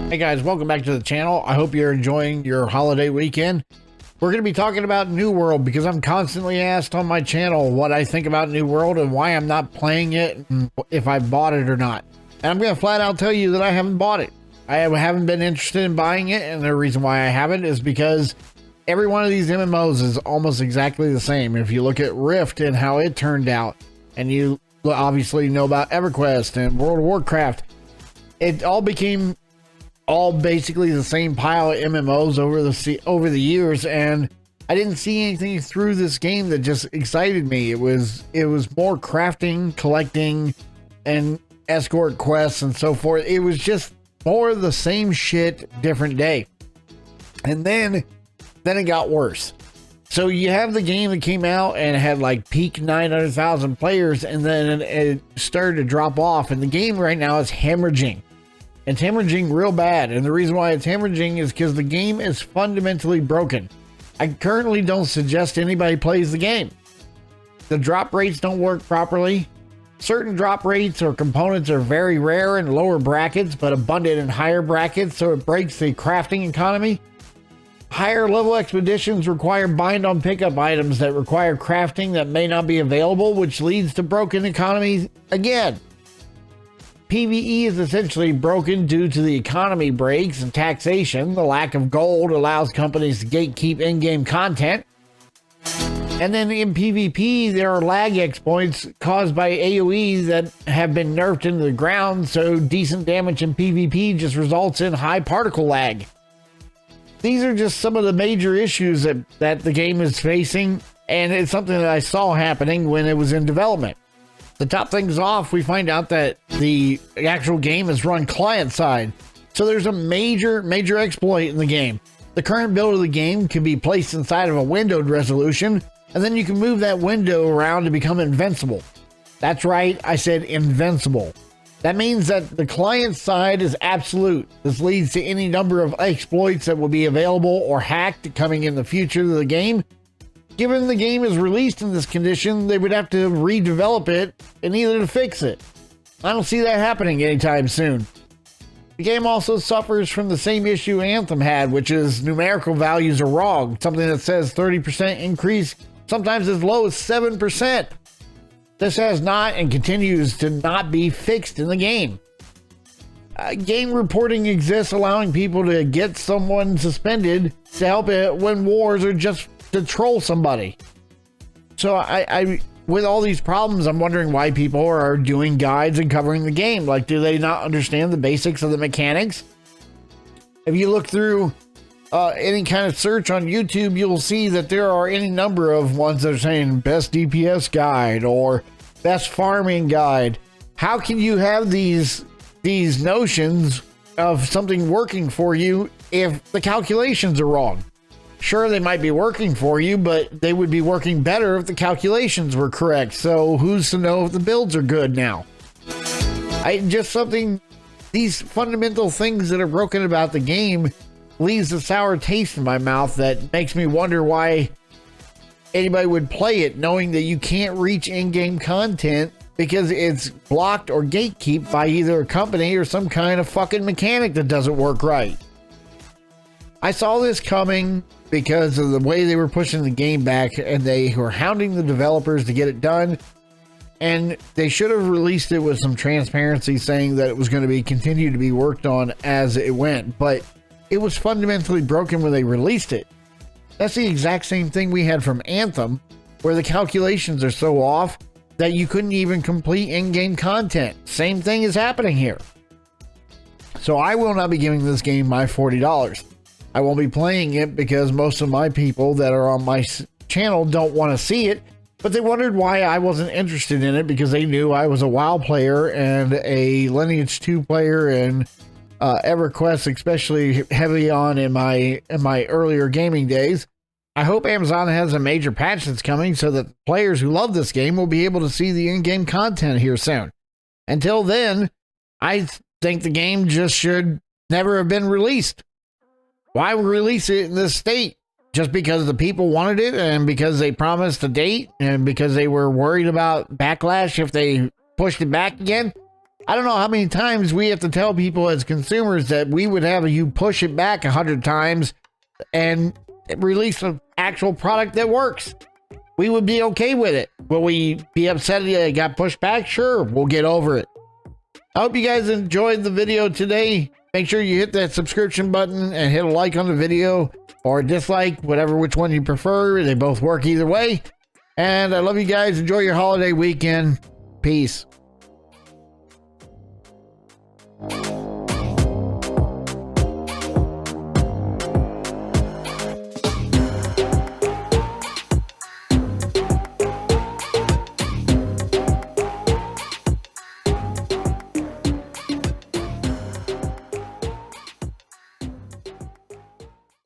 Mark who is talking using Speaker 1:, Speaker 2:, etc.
Speaker 1: Hey guys, welcome back to the channel. I hope you're enjoying your holiday weekend. We're going to be talking about New World because I'm constantly asked on my channel what I think about New World and why I'm not playing it and if I bought it or not. And I'm going to flat out tell you that I haven't bought it. I haven't been interested in buying it, and the reason why I haven't is because every one of these MMOs is almost exactly the same. If you look at Rift and how it turned out, and you obviously know about EverQuest and World of Warcraft, it all became basically the same pile of MMOs over the years, and I didn't see anything through this game that just excited me. It was more crafting, collecting, and escort quests and so forth. It was just more of the same shit, different day. And then it got worse. So you have the game that came out and it had like peak 900,000 players, and then it started to drop off, and the game right now is hemorrhaging. It's hemorrhaging real bad, and the reason why it's hemorrhaging is because the game is fundamentally broken. I currently don't suggest anybody plays the game. The drop rates don't work properly. Certain drop rates or components are very rare in lower brackets, but abundant in higher brackets, so it breaks the crafting economy. Higher level expeditions require bind on pickup items that require crafting that may not be available, which leads to broken economies again. PvE is essentially broken due to the economy breaks and taxation. The lack of gold allows companies to gatekeep in-game content. And then in PvP, there are lag exploits caused by AoE that have been nerfed into the ground, so decent damage in PvP just results in high particle lag. These are just some of the major issues that the game is facing, and it's something that I saw happening when it was in development. To top things off, we find out that the actual game is run client side. So there's a major exploit in the game. The current build of the game can be placed inside of a windowed resolution, and then you can move that window around to become invincible. That's right, I said invincible. That means that the client side is absolute. This leads to any number of exploits that will be available or hacked coming in the future of the game. Given the game is released in this condition, they would have to redevelop it and either to fix it. I don't see that happening anytime soon. The game also suffers from the same issue Anthem had, which is numerical values are wrong. Something that says 30% increase, sometimes as low as 7%. This has not and continues to not be fixed in the game. Game reporting exists, allowing people to get someone suspended to help it win wars or just to troll somebody. So I with all these problems, I'm wondering why people are doing guides and covering the game. Like, do they not understand the basics of the mechanics? If you look through any kind of search on YouTube, you'll see that there are any number of ones that are saying best DPS guide or best farming guide. How can you have these notions of something working for you if the calculations are wrong? Sure, they might be working for you, but they would be working better if the calculations were correct. So who's to know if the builds are good now? These fundamental things that are broken about the game leaves a sour taste in my mouth that makes me wonder why anybody would play it, knowing that you can't reach in-game content because it's blocked or gatekept by either a company or some kind of fucking mechanic that doesn't work right. I saw this coming because of the way they were pushing the game back, and they were hounding the developers to get it done, and they should have released it with some transparency saying that it was going to be continued to be worked on as it went, but it was fundamentally broken when they released it. That's the exact same thing we had from Anthem, where the calculations are so off that you couldn't even complete in-game content. Same thing is happening here. So I will not be giving this game my $40. I won't be playing it because most of my people that are on my channel don't want to see it, but they wondered why I wasn't interested in it because they knew I was a WoW player and a Lineage 2 player and EverQuest, especially heavy on in my earlier gaming days. I hope Amazon has a major patch that's coming so that players who love this game will be able to see the in-game content here soon. Until then, I think the game just should never have been released. Why release it in this state? Just because the people wanted it and because they promised a date and because they were worried about backlash if they pushed it back again? I don't know how many times we have to tell people as consumers that we would have you push it back 100 times and release an actual product that works. We would be okay with it. Will we be upset that it got pushed back? Sure, we'll get over it. I hope you guys enjoyed the video today. Make sure you hit that subscription button and hit a like on the video or a dislike, which one you prefer. They both work either way. And I love you guys. Enjoy your holiday weekend. Peace.